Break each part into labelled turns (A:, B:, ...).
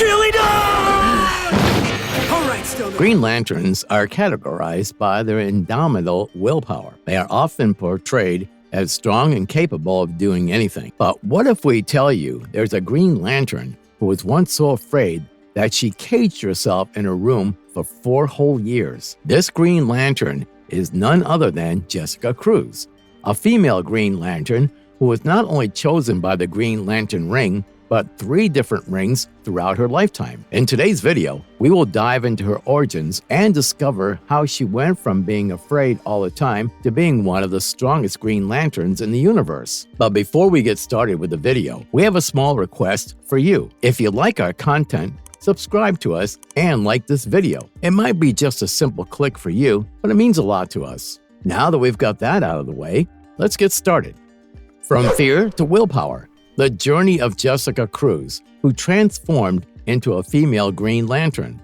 A: cheerleader! All right, still.
B: Green Lanterns are categorized by their indomitable willpower. They are often portrayed as strong and capable of doing anything. But what if we tell you there's a Green Lantern who was once so afraid that she caged herself in a room for 4 whole years? This Green Lantern is none other than Jessica Cruz, a female Green Lantern who was not only chosen by the Green Lantern ring, but 3 different rings throughout her lifetime. In today's video, we will dive into her origins and discover how she went from being afraid all the time to being one of the strongest Green Lanterns in the universe. But before we get started with the video, we have a small request for you. If you like our content, subscribe to us and like this video. It might be just a simple click for you, but it means a lot to us. Now that we've got that out of the way, let's get started. From fear to willpower. The journey of Jessica Cruz, who transformed into a female Green Lantern.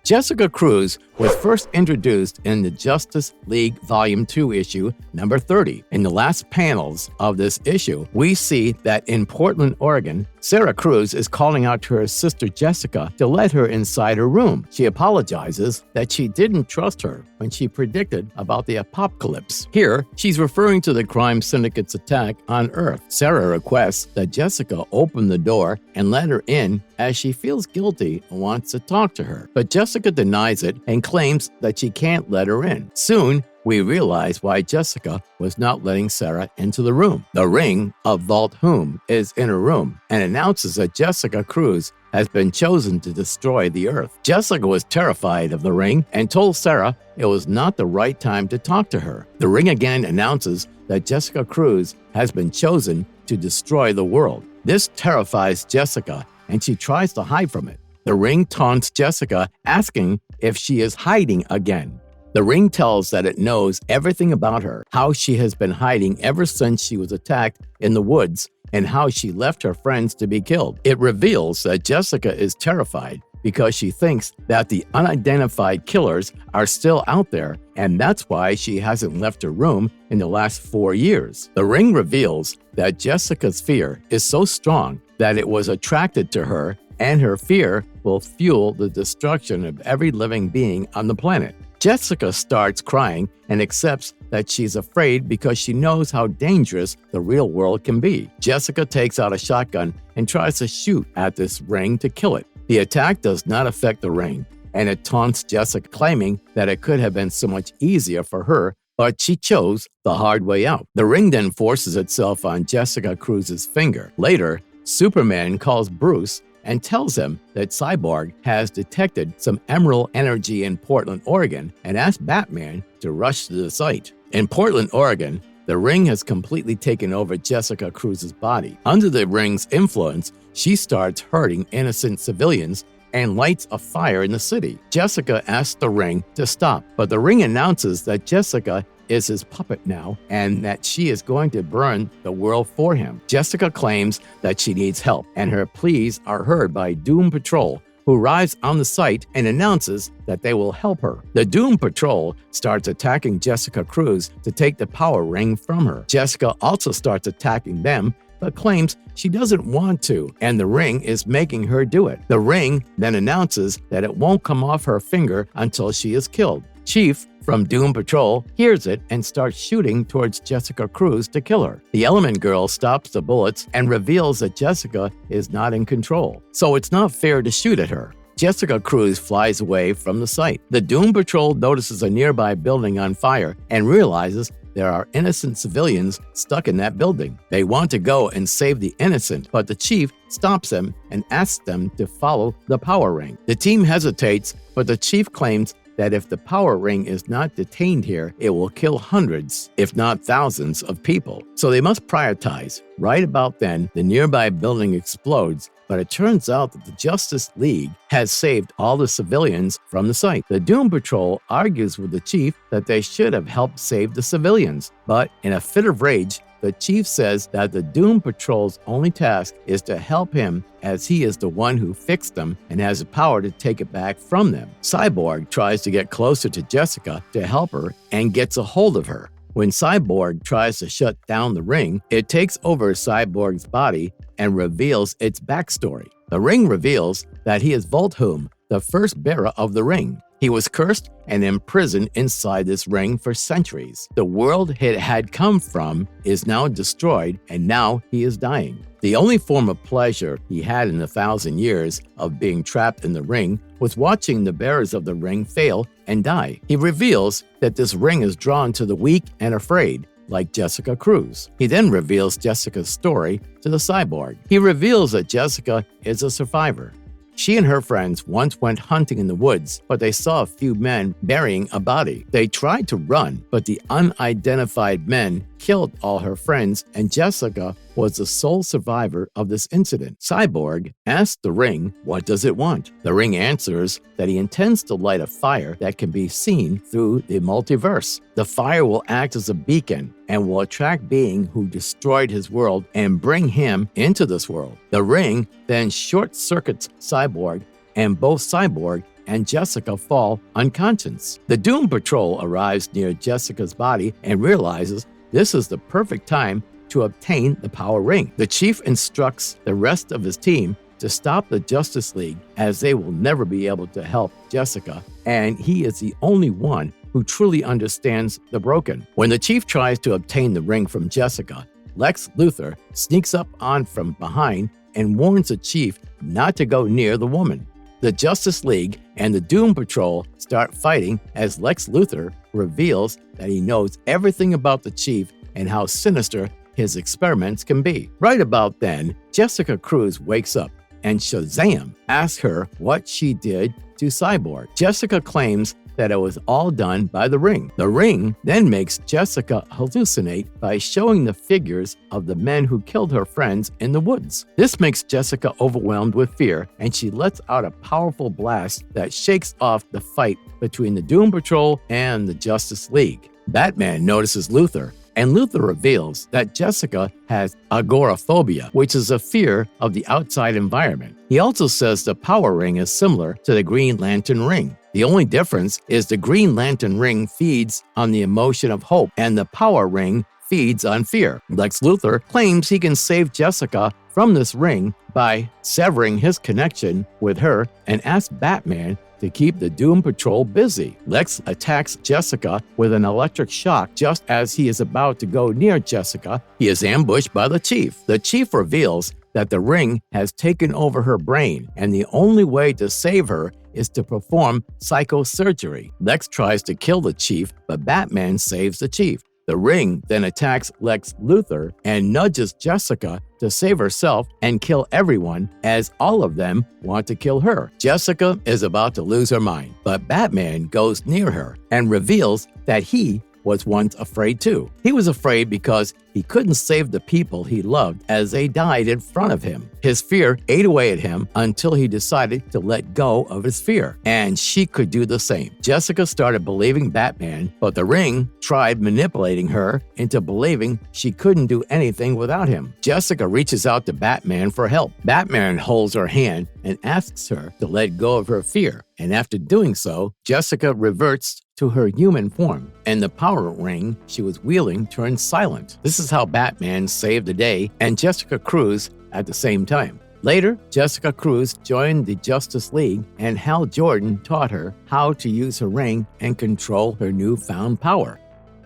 B: Jessica Cruz was first introduced in the Justice League Volume 2 issue number 30. In the last panels of this issue, we see that in Portland, Oregon, Sarah Cruz is calling out to her sister Jessica to let her inside her room. She apologizes that she didn't trust her when she predicted about the apocalypse. Here, she's referring to the crime syndicate's attack on Earth. Sarah requests that Jessica open the door and let her in as she feels guilty and wants to talk to her. But Jessica denies it and claims that she can't let her in. Soon, we realize why Jessica was not letting Sarah into the room. The ring of Vault Hume is in her room and announces that Jessica Cruz has been chosen to destroy the Earth. Jessica was terrified of the ring and told Sarah it was not the right time to talk to her. The ring again announces that Jessica Cruz has been chosen to destroy the world. This terrifies Jessica, and she tries to hide from it. The ring taunts Jessica, asking if she is hiding again. The ring tells that it knows everything about her, how she has been hiding ever since she was attacked in the woods, and how she left her friends to be killed. It reveals that Jessica is terrified because she thinks that the unidentified killers are still out there, and that's why she hasn't left her room in the last 4 years. The ring reveals that Jessica's fear is so strong that it was attracted to her, and her fear will fuel the destruction of every living being on the planet. Jessica starts crying and accepts that she's afraid because she knows how dangerous the real world can be. Jessica takes out a shotgun and tries to shoot at this ring to kill it. The attack does not affect the ring, and it taunts Jessica, claiming that it could have been so much easier for her, but she chose the hard way out. The ring then forces itself on Jessica Cruz's finger. Later, Superman calls Bruce and tells him that Cyborg has detected some emerald energy in Portland, Oregon, and asks Batman to rush to the site. In Portland, Oregon, the ring has completely taken over Jessica Cruz's body. Under the ring's influence, she starts hurting innocent civilians and lights a fire in the city. Jessica asks the ring to stop, but the ring announces that Jessica is his puppet now and that she is going to burn the world for him. Jessica claims that she needs help, and her pleas are heard by Doom Patrol, who arrives on the site and announces that they will help her. The Doom Patrol starts attacking Jessica Cruz to take the power ring from her. Jessica also starts attacking them, but claims she doesn't want to, and the ring is making her do it. The ring then announces that it won't come off her finger until she is killed. Chief from Doom Patrol hears it and starts shooting towards Jessica Cruz to kill her. The Element Girl stops the bullets and reveals that Jessica is not in control, so it's not fair to shoot at her. Jessica Cruz flies away from the site. The Doom Patrol notices a nearby building on fire and realizes there are innocent civilians stuck in that building. They want to go and save the innocent, but the chief stops them and asks them to follow the power ring. The team hesitates, but the chief claims that if the power ring is not detained here, it will kill hundreds, if not thousands, of people. So they must prioritize. Right about then, the nearby building explodes, but it turns out that the Justice League has saved all the civilians from the site. The Doom Patrol argues with the chief that they should have helped save the civilians, but in a fit of rage, the chief says that the Doom Patrol's only task is to help him, as he is the one who fixed them and has the power to take it back from them. Cyborg tries to get closer to Jessica to help her and gets a hold of her. When Cyborg tries to shut down the ring, it takes over Cyborg's body, and reveals its backstory. The ring reveals that he is Volthum, the first bearer of the ring. He was cursed and imprisoned inside this ring for centuries. The world it had come from is now destroyed, and now he is dying. The only form of pleasure he had in the 1,000 years of being trapped in the ring was watching the bearers of the ring fail and die. He reveals that this ring is drawn to the weak and afraid, like Jessica Cruz. He then reveals Jessica's story to the cyborg. He reveals that Jessica is a survivor. She and her friends once went hunting in the woods, but they saw a few men burying a body. They tried to run, but the unidentified men killed all her friends, and Jessica was the sole survivor of this incident. Cyborg asked the ring, what does it want? The ring answers that he intends to light a fire that can be seen through the multiverse. The fire will act as a beacon and will attract beings who destroyed his world and bring him into this world. The ring then short-circuits Cyborg, and both Cyborg and Jessica fall unconscious. The Doom Patrol arrives near Jessica's body and realizes this is the perfect time to obtain the power ring. The chief instructs the rest of his team to stop the Justice League, as they will never be able to help Jessica, and he is the only one who truly understands the broken. When the chief tries to obtain the ring from Jessica, Lex Luthor sneaks up on from behind and warns the chief not to go near the woman. The Justice League and the Doom Patrol start fighting as Lex Luthor reveals that he knows everything about the chief and how sinister his experiments can be. Right about then, Jessica Cruz wakes up and Shazam asks her what she did to Cyborg. Jessica claims that it was all done by the ring. The ring then makes Jessica hallucinate by showing the figures of the men who killed her friends in the woods. This makes Jessica overwhelmed with fear, and she lets out a powerful blast that shakes off the fight between the Doom Patrol and the Justice League. Batman notices Luthor, and Luthor reveals that Jessica has agoraphobia, which is a fear of the outside environment. He also says the power ring is similar to the Green Lantern ring. The only difference is the Green Lantern ring feeds on the emotion of hope, and the power ring feeds on fear. Lex Luthor claims he can save Jessica from this ring by severing his connection with her and asks Batman to keep the Doom Patrol busy. Lex attacks Jessica with an electric shock. Just as he is about to go near Jessica, he is ambushed by the chief. The chief reveals that the ring has taken over her brain, and the only way to save her is to perform psychosurgery. Lex tries to kill the chief, but Batman saves the chief. The ring then attacks Lex Luthor and nudges Jessica to save herself and kill everyone, as all of them want to kill her. Jessica is about to lose her mind, but Batman goes near her and reveals that he was once afraid too. He was afraid because he couldn't save the people he loved as they died in front of him. His fear ate away at him until he decided to let go of his fear, and she could do the same. Jessica started believing Batman, but the ring tried manipulating her into believing she couldn't do anything without him. Jessica reaches out to Batman for help. Batman holds her hand and asks her to let go of her fear, and after doing so, Jessica reverts to her human form, and the power ring she was wielding turns silent. This is how Batman saved the day and Jessica Cruz at the same time. Later, Jessica Cruz joined the Justice League, and Hal Jordan taught her how to use her ring and control her newfound power.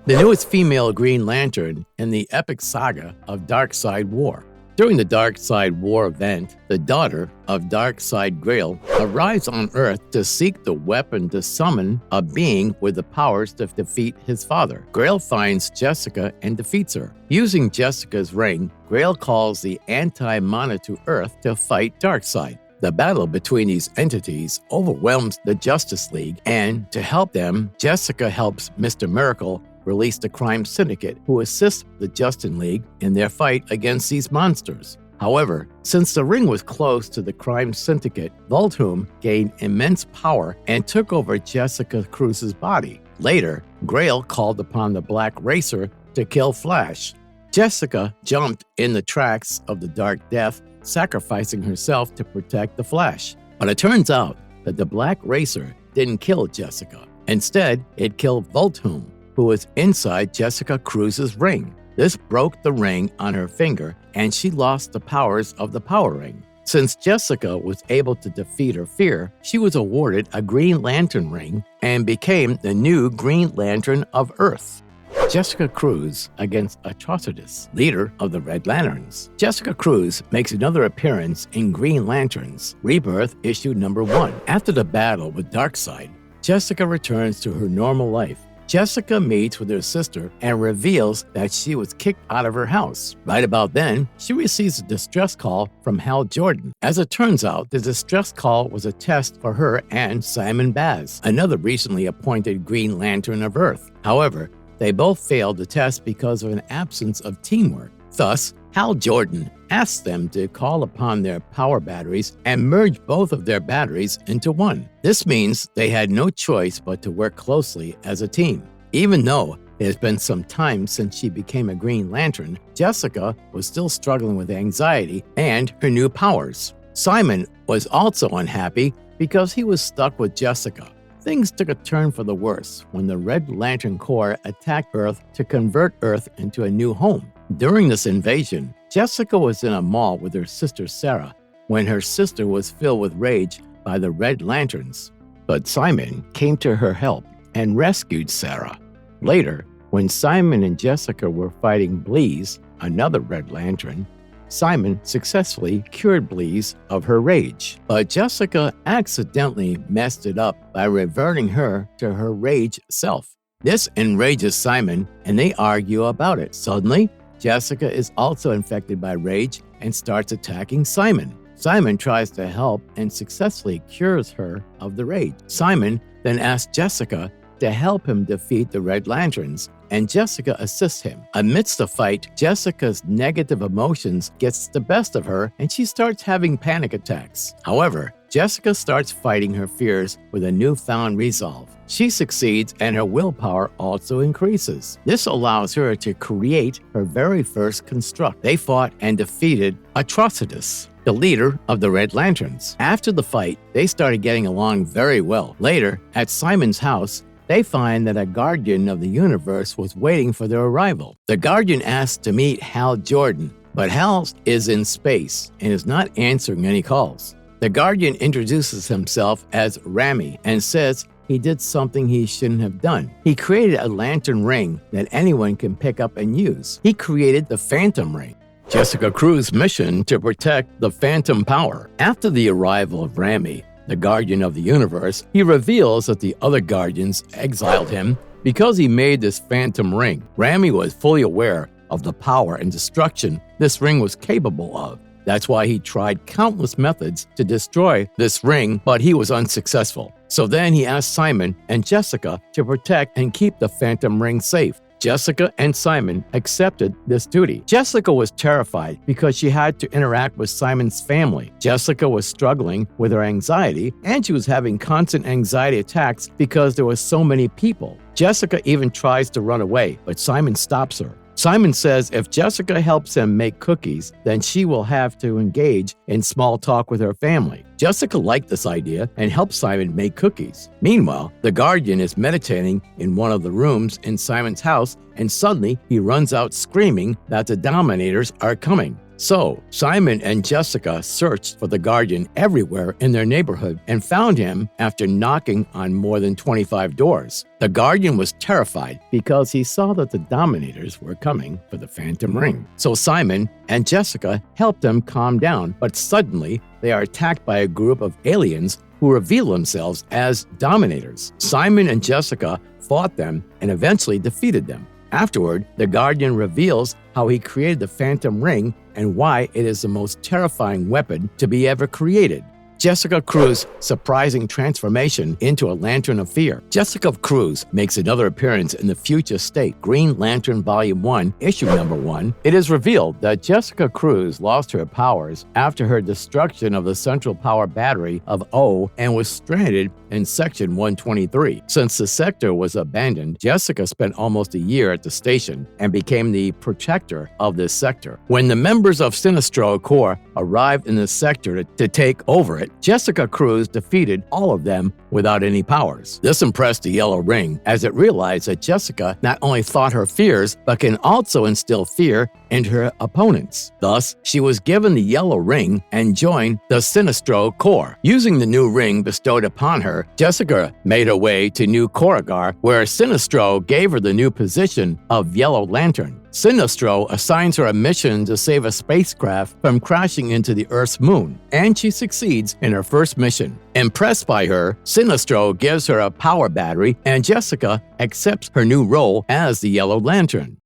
B: The newest female Green Lantern in the epic saga of Darkseid War. During the Darkseid War event, the daughter of Darkseid Grail arrives on Earth to seek the weapon to summon a being with the powers to defeat his father. Grail finds Jessica and defeats her. Using Jessica's ring, Grail calls the Anti-Mana to Earth to fight Darkseid. The battle between these entities overwhelms the Justice League, and to help them, Jessica helps Mr. Miracle release the crime syndicate, who assists the Justice League in their fight against these monsters. However, since the ring was close to the crime syndicate, Volthum gained immense power and took over Jessica Cruz's body. Later, Grail called upon the Black Racer to kill Flash. Jessica jumped in the tracks of the Dark Death, sacrificing herself to protect the Flash. But it turns out that the Black Racer didn't kill Jessica. Instead, it killed Volthum, who was inside Jessica Cruz's ring. This broke the ring on her finger, and she lost the powers of the power ring. Since Jessica was able to defeat her fear, she was awarded a Green Lantern ring and became the new Green Lantern of Earth. Jessica Cruz against Atrocitus, leader of the Red Lanterns. Jessica Cruz makes another appearance in Green Lanterns, Rebirth issue number 1. After the battle with Darkseid, Jessica returns to her normal life. Jessica meets with her sister and reveals that she was kicked out of her house. Right about then, she receives a distress call from Hal Jordan. As it turns out, the distress call was a test for her and Simon Baz, another recently appointed Green Lantern of Earth. However, they both failed the test because of an absence of teamwork. Thus, Hal Jordan asked them to call upon their power batteries and merge both of their batteries into one. This means they had no choice but to work closely as a team. Even though it has been some time since she became a Green Lantern, Jessica was still struggling with anxiety and her new powers. Simon was also unhappy because he was stuck with Jessica. Things took a turn for the worse when the Red Lantern Corps attacked Earth to convert Earth into a new home. During this invasion, Jessica was in a mall with her sister Sarah when her sister was filled with rage by the Red Lanterns. But Simon came to her help and rescued Sarah. Later, when Simon and Jessica were fighting Bleeze, another Red Lantern, Simon successfully cured Bleeze of her rage. But Jessica accidentally messed it up by reverting her to her rage self. This enrages Simon, and they argue about it. Suddenly, Jessica is also infected by rage and starts attacking Simon. Simon tries to help and successfully cures her of the rage. Simon then asks Jessica to help him defeat the Red Lanterns, and Jessica assists him. Amidst the fight, Jessica's negative emotions gets the best of her and she starts having panic attacks. However, Jessica starts fighting her fears with a newfound resolve. She succeeds and her willpower also increases. This allows her to create her very first construct. They fought and defeated Atrocitus, the leader of the Red Lanterns. After the fight, they started getting along very well. Later, at Simon's house, they find that a guardian of the universe was waiting for their arrival. The guardian asks to meet Hal Jordan, but Hal is in space and is not answering any calls. The guardian introduces himself as Rami and says he did something he shouldn't have done. He created a lantern ring that anyone can pick up and use. He created the Phantom Ring, Jessica Cruz's mission to protect the Phantom Power. After the arrival of Rami, the guardian of the universe, he reveals that the other guardians exiled him because he made this Phantom Ring. Rami was fully aware of the power and destruction this ring was capable of. That's why he tried countless methods to destroy this ring, but he was unsuccessful. So then he asked Simon and Jessica to protect and keep the Phantom Ring safe. Jessica and Simon accepted this duty. Jessica was terrified because she had to interact with Simon's family. Jessica was struggling with her anxiety, and she was having constant anxiety attacks because there were so many people. Jessica even tries to run away, but Simon stops her. Simon says if Jessica helps him make cookies, then she will have to engage in small talk with her family. Jessica liked this idea and helped Simon make cookies. Meanwhile, the Guardian is meditating in one of the rooms in Simon's house, and suddenly he runs out screaming that the Dominators are coming. So, Simon and Jessica searched for the Guardian everywhere in their neighborhood and found him after knocking on more than 25 doors. The Guardian was terrified because he saw that the Dominators were coming for the Phantom Ring. So Simon and Jessica helped them calm down, but suddenly they are attacked by a group of aliens who reveal themselves as Dominators. Simon and Jessica fought them and eventually defeated them. Afterward, the Guardian reveals how he created the Phantom Ring and why it is the most terrifying weapon to be ever created. Jessica Cruz's surprising transformation into a Lantern of Fear. Jessica Cruz makes another appearance in the Future State, Green Lantern Volume 1, Issue Number 1. It is revealed that Jessica Cruz lost her powers after her destruction of the Central Power Battery of O and was stranded in Section 123. Since the sector was abandoned, Jessica spent almost a year at the station and became the protector of this sector. When the members of Sinestro Corps arrived in the sector to take over it, it, Jessica Cruz defeated all of them without any powers. This impressed the Yellow Ring, as it realized that Jessica not only fought her fears, but can also instill fear into her opponents. Thus, she was given the Yellow Ring and joined the Sinestro Corps. Using the new ring bestowed upon her, Jessica made her way to New Corrigar, where Sinestro gave her the new position of Yellow Lantern. Sinestro assigns her a mission to save a spacecraft from crashing into the Earth's moon, and she succeeds in her first mission. Impressed by her, Sinestro gives her a power battery, and Jessica accepts her new role as the Yellow Lantern.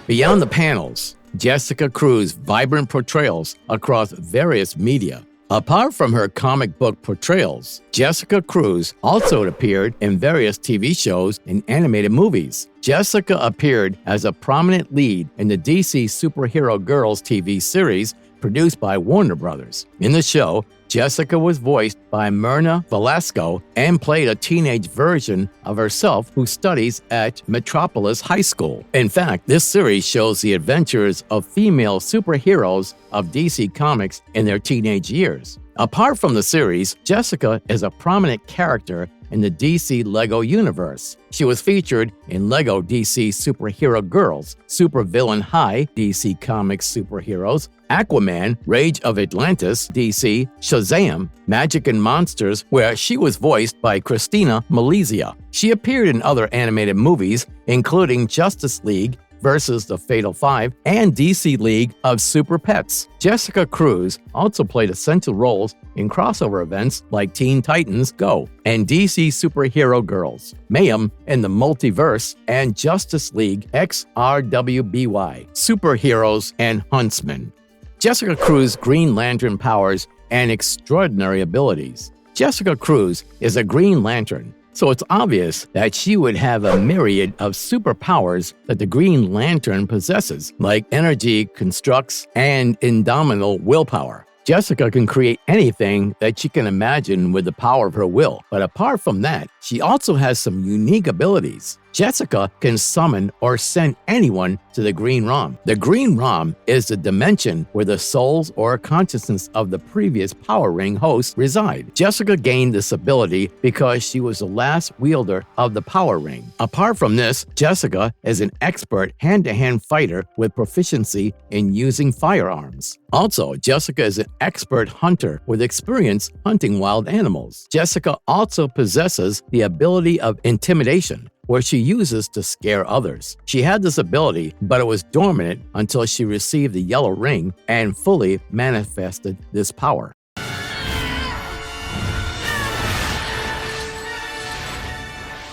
B: Beyond the panels, Jessica Cruz's vibrant portrayals across various media. Apart from her comic book portrayals, Jessica Cruz also appeared in various TV shows and animated movies. Jessica appeared as a prominent lead in the DC Superhero Girls TV series produced by Warner Brothers. In the show, Jessica was voiced by Myrna Velasco and played a teenage version of herself who studies at Metropolis High School. In fact, this series shows the adventures of female superheroes of DC Comics in their teenage years. Apart from the series, Jessica is a prominent character in the DC LEGO universe. She was featured in LEGO DC Superhero Girls, Supervillain High, DC Comics Superheroes, Aquaman, Rage of Atlantis, DC, Shazam, Magic and Monsters, where she was voiced by Christina Milicia. She appeared in other animated movies, including Justice League versus the Fatal Five and DC League of Super Pets. Jessica Cruz also played essential roles in crossover events like Teen Titans Go and DC Superhero Girls, Mayhem in the Multiverse, and Justice League XRWBY, Superheroes and Huntsmen. Jessica Cruz's Green Lantern powers and extraordinary abilities. Jessica Cruz is a Green Lantern, so it's obvious that she would have a myriad of superpowers that the Green Lantern possesses, like energy, constructs, and indomitable willpower. Jessica can create anything that she can imagine with the power of her will, but apart from that, she also has some unique abilities. Jessica can summon or send anyone to the Green Realm. The Green Realm is the dimension where the souls or consciousness of the previous Power Ring hosts reside. Jessica gained this ability because she was the last wielder of the Power Ring. Apart from this, Jessica is an expert hand-to-hand fighter with proficiency in using firearms. Also, Jessica is an expert hunter with experience hunting wild animals. Jessica also possesses the ability of intimidation, where she uses to scare others. She had this ability, but it was dormant until she received the Yellow Ring and fully manifested this power.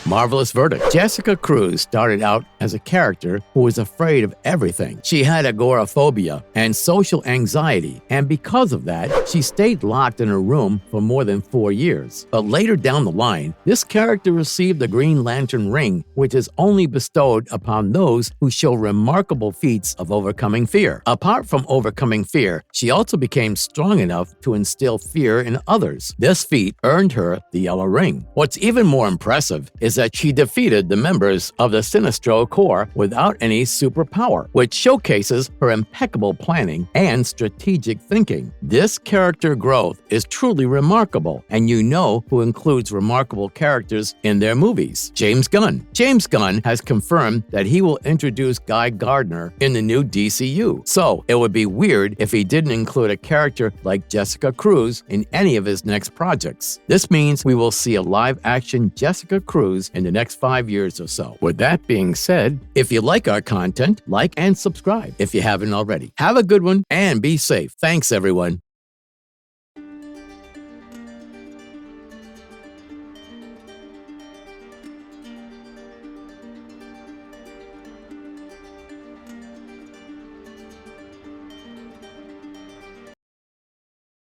B: Marvelous verdict. Jessica Cruz started out as a character who was afraid of everything. She had agoraphobia and social anxiety, and because of that, she stayed locked in her room for more than 4 years. But later down the line, this character received the Green Lantern ring, which is only bestowed upon those who show remarkable feats of overcoming fear. Apart from overcoming fear, she also became strong enough to instill fear in others. This feat earned her the Yellow Ring. What's even more impressive is that she defeated the members of the Sinestro Corps without any superpower, which showcases her impeccable planning and strategic thinking. This character growth is truly remarkable, and you know who includes remarkable characters in their movies: James Gunn. James Gunn has confirmed that he will introduce Guy Gardner in the new DCU, so it would be weird if he didn't include a character like Jessica Cruz in any of his next projects. This means we will see a live-action Jessica Cruz in the next 5 years or so. With that being said, if you like our content, like and subscribe if you haven't already. Have a good one and be safe. Thanks, everyone.